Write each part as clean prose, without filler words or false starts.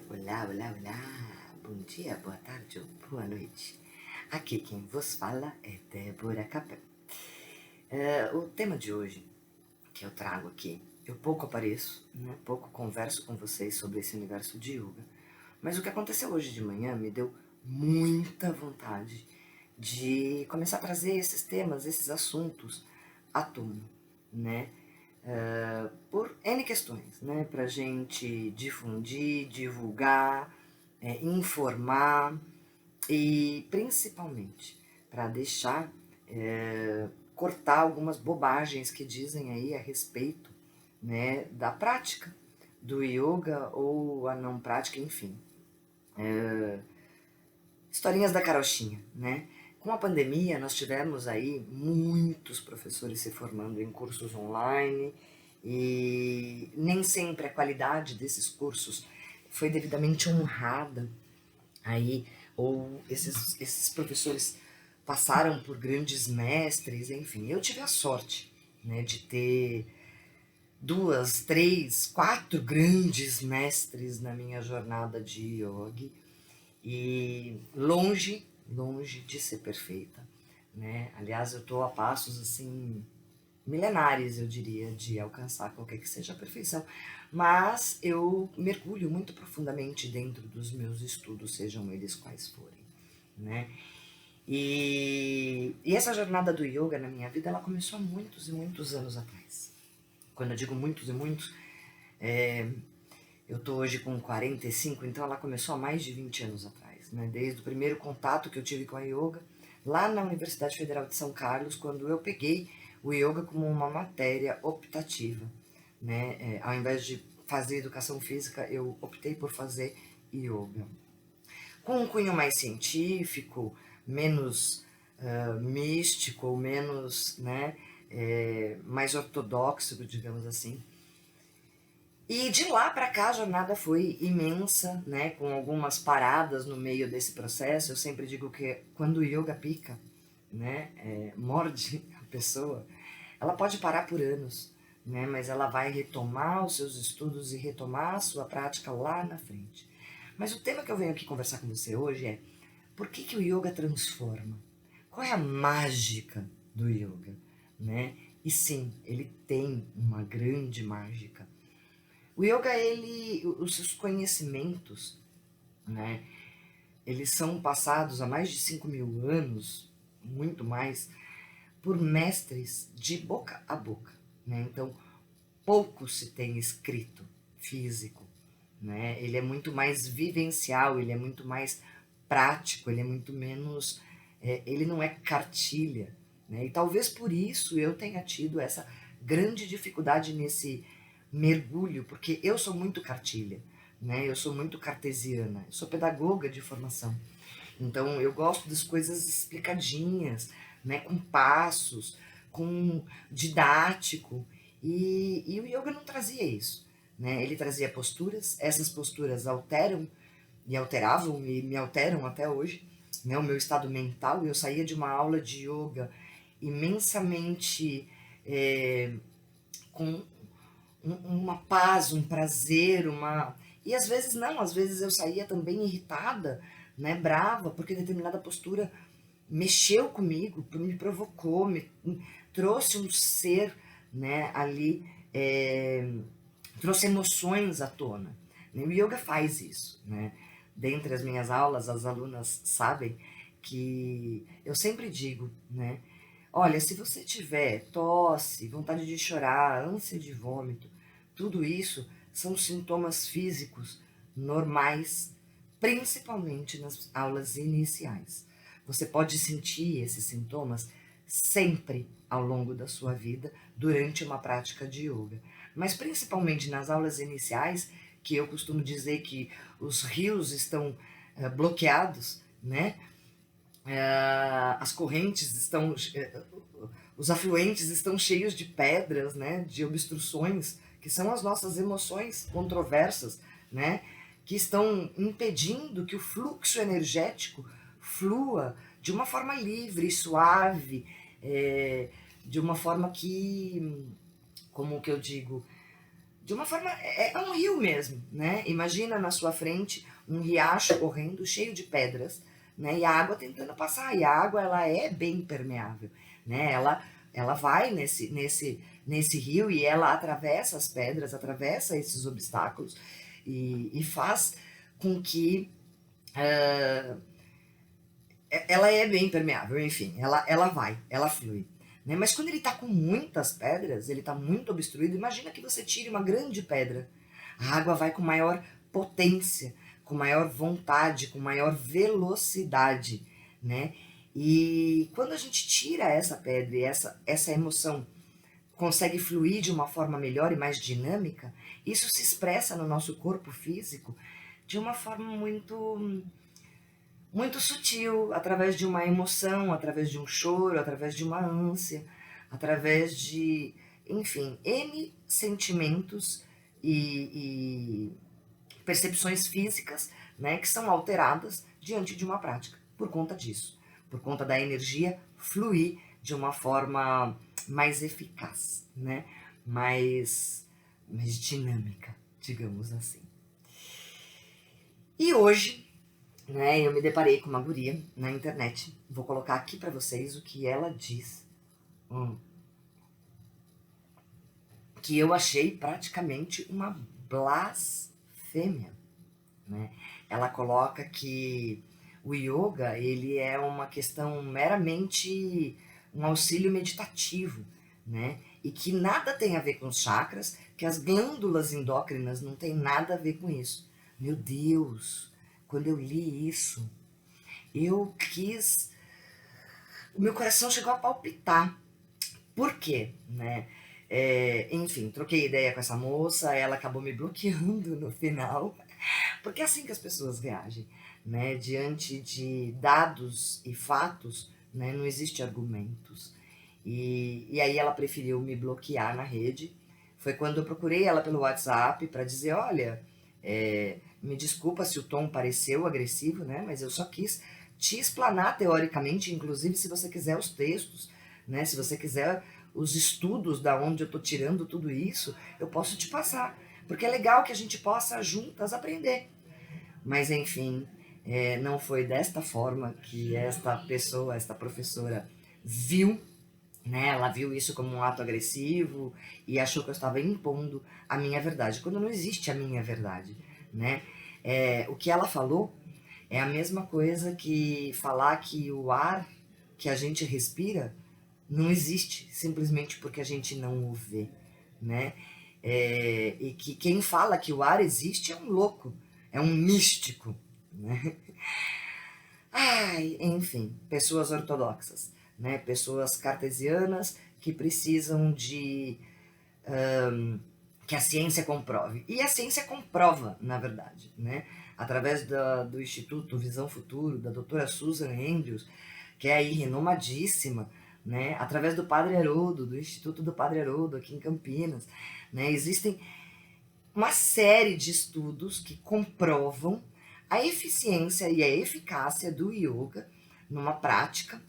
Olá, olá, olá! Bom dia, boa tarde ou boa noite. Aqui quem vos fala é Débora Capel. O tema de hoje que eu trago aqui, eu pouco apareço, né? Pouco converso com vocês sobre esse universo de yoga, mas o que aconteceu hoje de manhã me deu muita vontade de começar a trazer esses temas, esses assuntos à tona, né? Por N questões, né? Pra gente difundir, divulgar, informar e principalmente para deixar cortar algumas bobagens que dizem aí a respeito, né, da prática do yoga ou a não prática, enfim. Historinhas da carochinha, né? Com a pandemia, nós tivemos aí muitos professores se formando em cursos online e nem sempre a qualidade desses cursos foi devidamente honrada aí, ou esses professores passaram por grandes mestres, enfim. Eu tive a sorte, né, de ter 2, 3, 4 grandes mestres na minha jornada de yoga e longe de ser perfeita, né? Aliás, eu estou a passos assim milenares, eu diria, de alcançar qualquer que seja a perfeição, mas eu mergulho muito profundamente dentro dos meus estudos, sejam eles quais forem, né? E essa jornada do yoga na minha vida, ela começou há muitos e muitos anos atrás. Quando eu digo muitos e muitos, eu tô hoje com 45, então ela começou há mais de 20 anos atrás, né? Desde o primeiro contato que eu tive com a yoga, lá na Universidade Federal de São Carlos, quando eu peguei o yoga como uma matéria optativa, né? Ao invés de fazer educação física, eu optei por fazer yoga. Com um cunho mais científico, menos místico, menos, né, mais ortodoxo, digamos assim. E de lá para cá a jornada foi imensa, né, com algumas paradas no meio desse processo. Eu sempre digo que quando o yoga pica, né, morde a pessoa, ela pode parar por anos, né, mas ela vai retomar os seus estudos e retomar a sua prática lá na frente. Mas o tema que eu venho aqui conversar com você hoje é: por que o yoga transforma? Qual é a mágica do yoga, né? E sim, ele tem uma grande mágica. O yoga, os seus conhecimentos, né, eles são passados há mais de 5.000 anos, muito mais, por mestres de boca a boca, né? Então, pouco se tem escrito físico, né? Ele é muito mais vivencial, ele é muito mais prático, ele é muito menos, ele não é cartilha, né? E talvez por isso eu tenha tido essa grande dificuldade nesse mergulho, porque eu sou muito cartilha, né? Eu sou muito cartesiana, eu sou pedagoga de formação, então eu gosto das coisas explicadinhas, né? Com passos, com didático, e o yoga não trazia isso, né? Ele trazia posturas, essas posturas alteram e alteravam e me alteram até hoje, né? O meu estado mental. Eu saía de uma aula de yoga imensamente com uma paz, um prazer, uma. E às vezes não, às vezes eu saía também irritada, né, brava, porque determinada postura mexeu comigo, me provocou, me trouxe um ser, né, ali, trouxe emoções à tona. O yoga faz isso, né? Dentre as minhas aulas, as alunas sabem que eu sempre digo, né? Olha, se você tiver tosse, vontade de chorar, ânsia de vômito, tudo isso são sintomas físicos normais, principalmente nas aulas iniciais. Você pode sentir esses sintomas sempre ao longo da sua vida durante uma prática de yoga, mas principalmente nas aulas iniciais, que eu costumo dizer que os rios estão bloqueados, né? As correntes estão, os afluentes estão cheios de pedras, né, de obstruções, que são as nossas emoções controversas, né, que estão impedindo que o fluxo energético flua de uma forma livre, suave, de uma forma que, como que eu digo, de uma forma, é um rio mesmo, né? Imagina na sua frente um riacho correndo cheio de pedras, né? E a água tentando passar, e a água ela é bem permeável, né? Ela vai nesse rio e ela atravessa as pedras, atravessa esses obstáculos e faz com que ela é bem permeável, enfim, ela flui. Né? Mas quando ele está com muitas pedras, ele está muito obstruído, imagina que você tire uma grande pedra. A água vai com maior potência, com maior vontade, com maior velocidade, né? E quando a gente tira essa pedra e essa emoção consegue fluir de uma forma melhor e mais dinâmica, isso se expressa no nosso corpo físico de uma forma muito sutil, através de uma emoção, através de um choro, através de uma ânsia, através de, enfim, N sentimentos e percepções físicas, né, que são alteradas diante de uma prática, por conta disso, por conta da energia fluir de uma forma mais eficaz, né, mais dinâmica, digamos assim. E hoje, né, eu me deparei com uma guria na internet. Vou colocar aqui para vocês o que ela diz, que eu achei praticamente uma blasfêmia, né? Ela coloca que o yoga ele é uma questão meramente um auxílio meditativo, né? E que nada tem a ver com os chakras, que as glândulas endócrinas não tem nada a ver com isso. Meu Deus, quando eu li isso, eu quis. O meu coração chegou a palpitar. Por quê? Né? Enfim, troquei ideia com essa moça, ela acabou me bloqueando no final, porque é assim que as pessoas reagem, né? Diante de dados e fatos, né? Não existe argumentos. E aí ela preferiu me bloquear na rede. Foi quando eu procurei ela pelo WhatsApp para dizer, olha, me desculpa se o tom pareceu agressivo, né? Mas eu só quis te explanar teoricamente, inclusive se você quiser os textos, né? Se você quiser os estudos da onde eu tô tirando tudo isso, eu posso te passar. Porque é legal que a gente possa juntas aprender. Mas enfim, não foi desta forma que esta pessoa, esta professora viu, né? Ela viu isso como um ato agressivo e achou que eu estava impondo a minha verdade, quando não existe a minha verdade, né? O que ela falou é a mesma coisa que falar que o ar que a gente respira não existe, simplesmente porque a gente não o vê, né? E que quem fala que o ar existe é um louco, é um místico, né? Ai, enfim, pessoas ortodoxas, né? Pessoas cartesianas que precisam de que a ciência comprove. E a ciência comprova, na verdade, né? Através do Instituto Visão Futuro, da doutora Susan Andrews, que é aí renomadíssima, né? Através do Padre Haroldo, do Instituto do Padre Haroldo, aqui em Campinas, né? Existem uma série de estudos que comprovam a eficiência e a eficácia do yoga numa prática,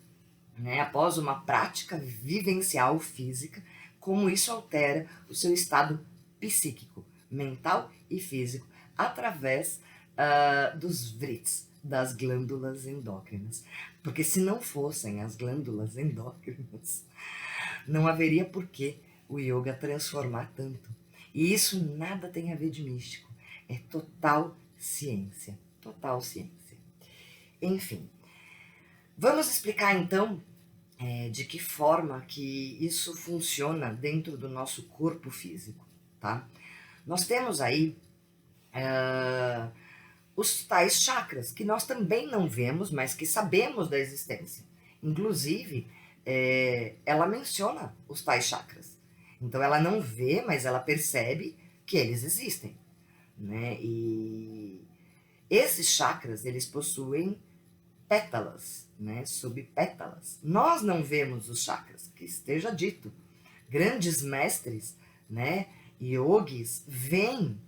né? Após uma prática vivencial física, como isso altera o seu estado psíquico, mental e físico, através dos vrits, das glândulas endócrinas. Porque se não fossem as glândulas endócrinas, não haveria por que o yoga transformar tanto. E isso nada tem a ver de místico. É total ciência. Total ciência. Enfim, vamos explicar então de que forma que isso funciona dentro do nosso corpo físico, tá? Nós temos aí os tais chakras, que nós também não vemos, mas que sabemos da existência. Inclusive, ela menciona os tais chakras. Então ela não vê, mas ela percebe que eles existem, né? E esses chakras, eles possuem pétalas, né? Subpétalas. Nós não vemos os chakras, que esteja dito. Grandes mestres, né? Yogis veem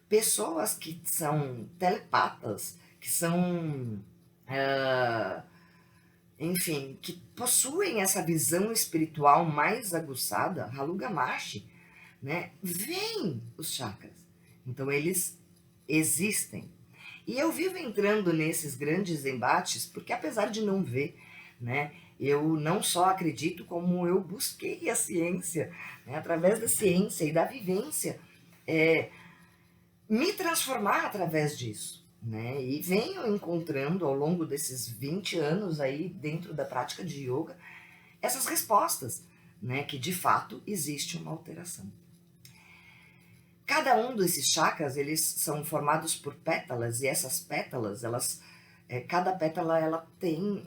pessoas que são telepatas, que são, enfim, que possuem essa visão espiritual mais aguçada, Haluga Machi, né, vem os chakras. Então eles existem. E eu vivo entrando nesses grandes embates, porque apesar de não ver, né, eu não só acredito, como eu busquei a ciência, né, através da ciência e da vivência, me transformar através disso. Né? E venho encontrando ao longo desses 20 anos aí dentro da prática de yoga essas respostas, né, que de fato existe uma alteração. Cada um desses chakras, eles são formados por pétalas, e essas pétalas, cada pétala ela tem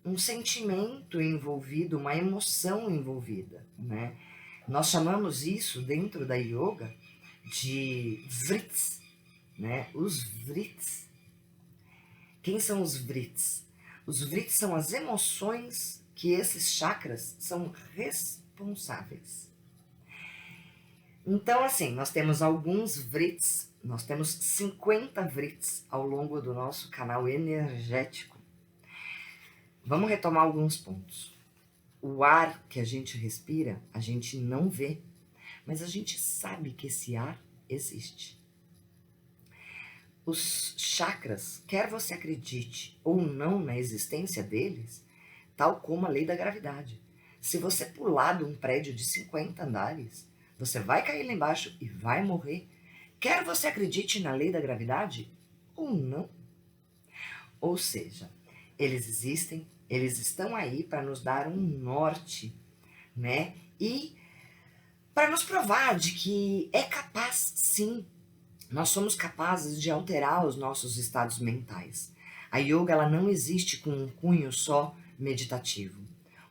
um sentimento envolvido, uma emoção envolvida, né? Nós chamamos isso dentro da yoga de vrits, né? Os vrits. Quem são os vrits? Os vrits são as emoções que esses chakras são responsáveis. Então, assim, nós temos alguns vrits, nós temos 50 vrits ao longo do nosso canal energético. Vamos retomar alguns pontos. O ar que a gente respira, a gente não vê, mas a gente sabe que esse ar existe. Os chakras, quer você acredite ou não na existência deles, tal como a lei da gravidade. Se você pular de um prédio de 50 andares, você vai cair lá embaixo e vai morrer. Quer você acredite na lei da gravidade ou não. Ou seja, eles existem, eles estão aí para nos dar um norte, né? E para nos provar de que é capaz, sim, nós somos capazes de alterar os nossos estados mentais. A yoga ela não existe com um cunho só meditativo.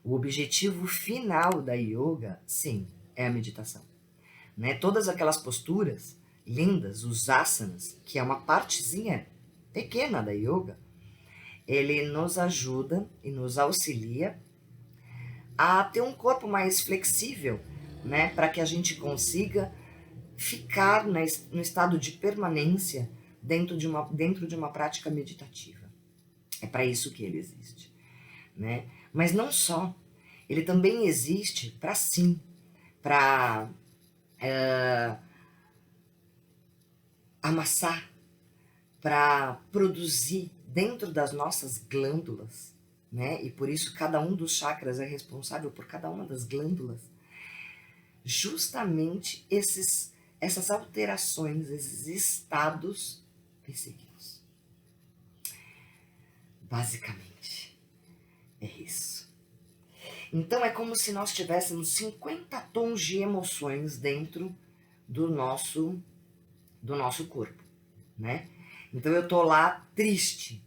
O objetivo final da yoga, sim, é a meditação. Né? Todas aquelas posturas lindas, os asanas, que é uma partezinha pequena da yoga, ele nos ajuda e nos auxilia a ter um corpo mais flexível, né? Para que a gente consiga ficar no estado de permanência dentro de uma prática meditativa. É para isso que ele existe. Né? Mas não só, ele também existe para sim, para amassar, para produzir dentro das nossas glândulas, né? E por isso cada um dos chakras é responsável por cada uma das glândulas. Justamente essas alterações, esses estados psíquicos. Basicamente, é isso. Então é como se nós tivéssemos 50 tons de emoções dentro do nosso corpo, né? Então eu tô lá triste,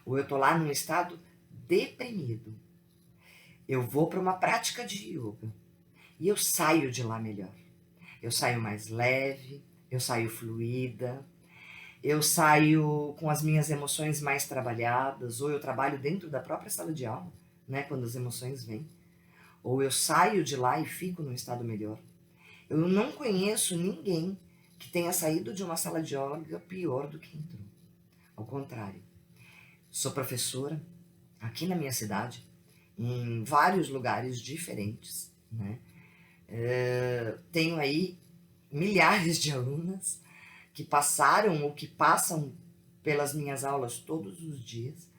ou eu tô lá num estado deprimido. Eu vou para uma prática de yoga e eu saio de lá melhor. Eu saio mais leve, eu saio fluida, eu saio com as minhas emoções mais trabalhadas, ou eu trabalho dentro da própria sala de aula, né, quando as emoções vêm. Ou eu saio de lá e fico num estado melhor. Eu não conheço ninguém que tenha saído de uma sala de yoga pior do que entrou. Ao contrário, sou professora aqui na minha cidade, em vários lugares diferentes, né? Tenho aí milhares de alunas que passaram ou que passam pelas minhas aulas todos os dias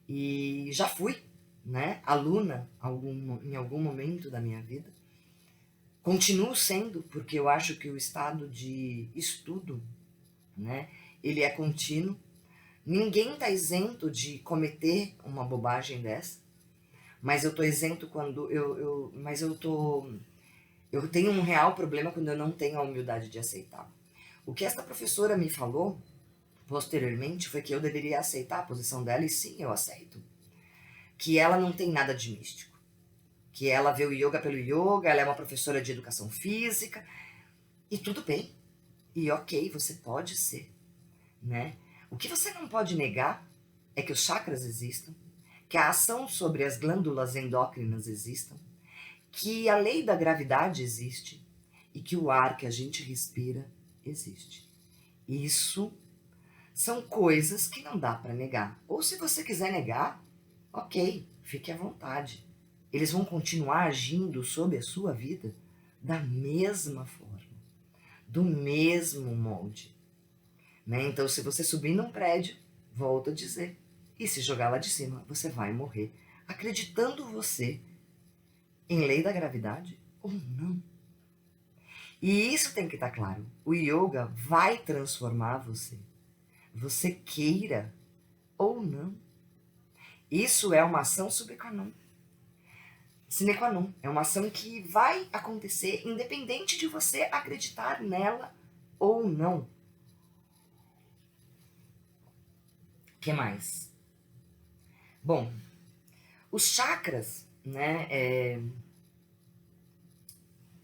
e já fui, né, aluna em algum momento da minha vida. Continuo sendo, porque eu acho que o estado de estudo, né, ele é contínuo. Ninguém está isento de cometer uma bobagem dessa, mas eu estou isento quando eu tenho um real problema quando eu não tenho a humildade de aceitar. O que esta professora me falou posteriormente foi que eu deveria aceitar a posição dela, e sim, eu aceito. Que ela não tem nada de místico. Que ela vê o yoga pelo yoga, ela é uma professora de educação física, e tudo bem. E ok, você pode ser, né? O que você não pode negar é que os chakras existam, que a ação sobre as glândulas endócrinas existam, que a lei da gravidade existe e que o ar que a gente respira existe. Isso são coisas que não dá para negar. Ou se você quiser negar, ok, fique à vontade. Eles vão continuar agindo sobre a sua vida? da mesma forma, do mesmo molde, né? Então, se você subir num prédio, volto a dizer, e se jogar lá de cima, você vai morrer, acreditando você em lei da gravidade ou não. E isso tem que estar claro. O yoga vai transformar você, você queira ou não. Isso é uma ação sine qua non. É uma ação que vai acontecer independente de você acreditar nela ou não. O que mais? Bom, os chakras, né,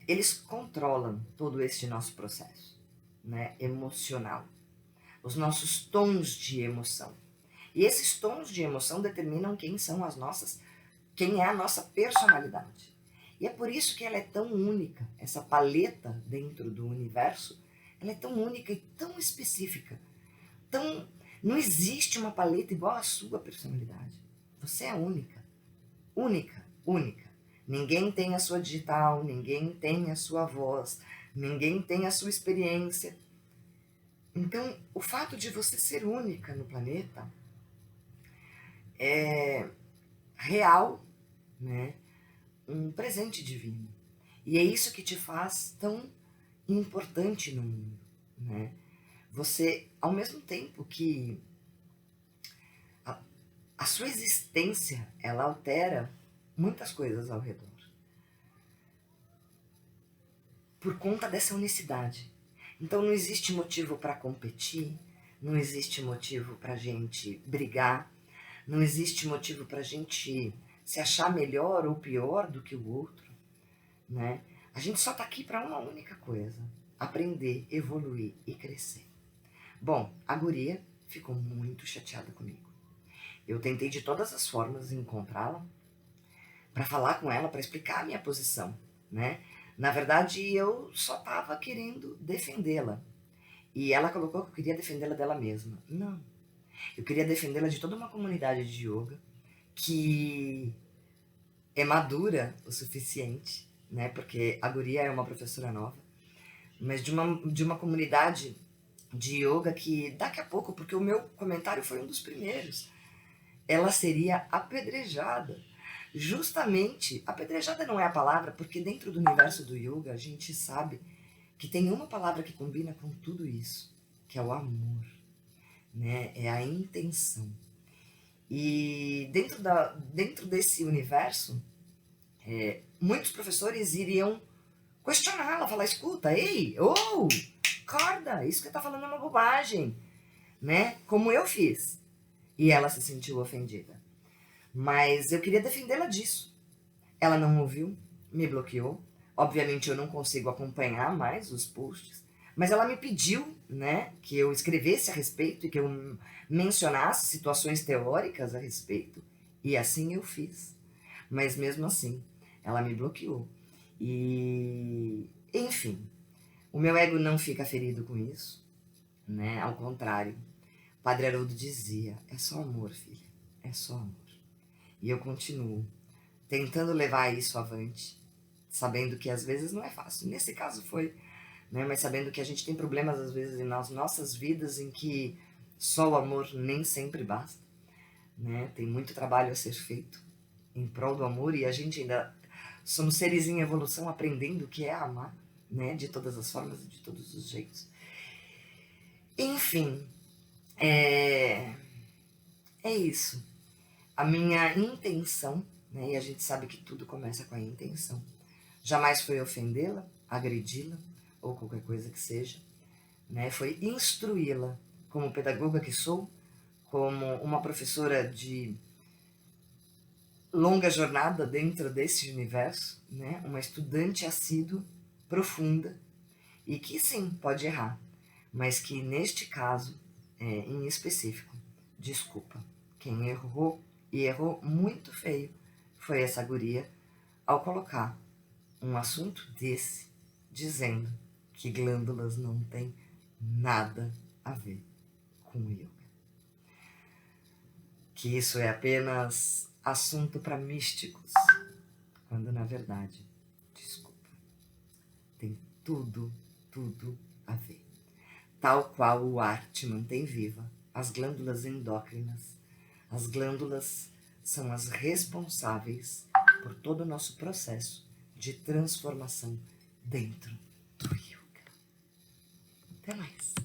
eles controlam todo este nosso processo, né, emocional. Os nossos tons de emoção. E esses tons de emoção determinam quem é a nossa personalidade. E é por isso que ela é tão única, essa paleta dentro do universo, ela é tão única e tão específica. Não existe uma paleta igual à sua personalidade. Você é única. Única, única. Ninguém tem a sua digital, ninguém tem a sua voz, ninguém tem a sua experiência. Então, o fato de você ser única no planeta é real, né? Um presente divino. E é isso que te faz tão importante no mundo, né? Você, ao mesmo tempo que a sua existência, ela altera muitas coisas ao redor. Por conta dessa unicidade. Então não existe motivo para competir, não existe motivo para gente brigar, não existe motivo para gente se achar melhor ou pior do que o outro, né? A gente só tá aqui para uma única coisa: aprender, evoluir e crescer. Bom, a guria ficou muito chateada comigo. Eu tentei de todas as formas encontrá-la para falar com ela, para explicar a minha posição, né? Na verdade, eu só estava querendo defendê-la. E ela colocou que eu queria defendê-la dela mesma. Não. Eu queria defendê-la de toda uma comunidade de yoga que é madura o suficiente, né? Porque a guria é uma professora nova, mas de uma comunidade de yoga que daqui a pouco, porque o meu comentário foi um dos primeiros, ela seria apedrejada. Justamente, apedrejada não é a palavra, porque dentro do universo do yoga a gente sabe que tem uma palavra que combina com tudo isso, que é o amor, né? É a intenção. E dentro desse universo, muitos professores iriam questioná-la, falar, escuta, ei, acorda, isso que tá falando é uma bobagem, né? Como eu fiz. E ela se sentiu ofendida. Mas eu queria defendê-la disso. Ela não ouviu, me bloqueou. Obviamente eu não consigo acompanhar mais os posts, mas ela me pediu, né, que eu escrevesse a respeito e que eu mencionasse situações teóricas a respeito. E assim eu fiz. Mas mesmo assim, ela me bloqueou. E, enfim, o meu ego não fica ferido com isso, né? Ao contrário, Padre Haroldo dizia: é só amor, filha, é só amor. E eu continuo tentando levar isso avante, sabendo que às vezes não é fácil. Nesse caso foi, né? Mas sabendo que a gente tem problemas às vezes nas nossas vidas em que só o amor nem sempre basta, né? Tem muito trabalho a ser feito em prol do amor e a gente ainda somos seres em evolução aprendendo o que é amar, né? De todas as formas e de todos os jeitos. Enfim, é isso. A minha intenção, né? E a gente sabe que tudo começa com a intenção. Jamais foi ofendê-la, agredi-la ou qualquer coisa que seja, né? Foi instruí-la como pedagoga que sou, como uma professora de longa jornada dentro desse universo, né? Uma estudante assídua, profunda e que sim, pode errar, mas que neste caso, em específico, desculpa, quem errou e errou muito feio foi essa guria ao colocar um assunto desse dizendo que glândulas não tem nada a ver com yoga. Que isso é apenas assunto para místicos, quando na verdade, desculpa, tudo, tudo a ver. Tal qual o ar te mantém viva, as glândulas endócrinas, as glândulas são as responsáveis por todo o nosso processo de transformação dentro do yoga. Até mais!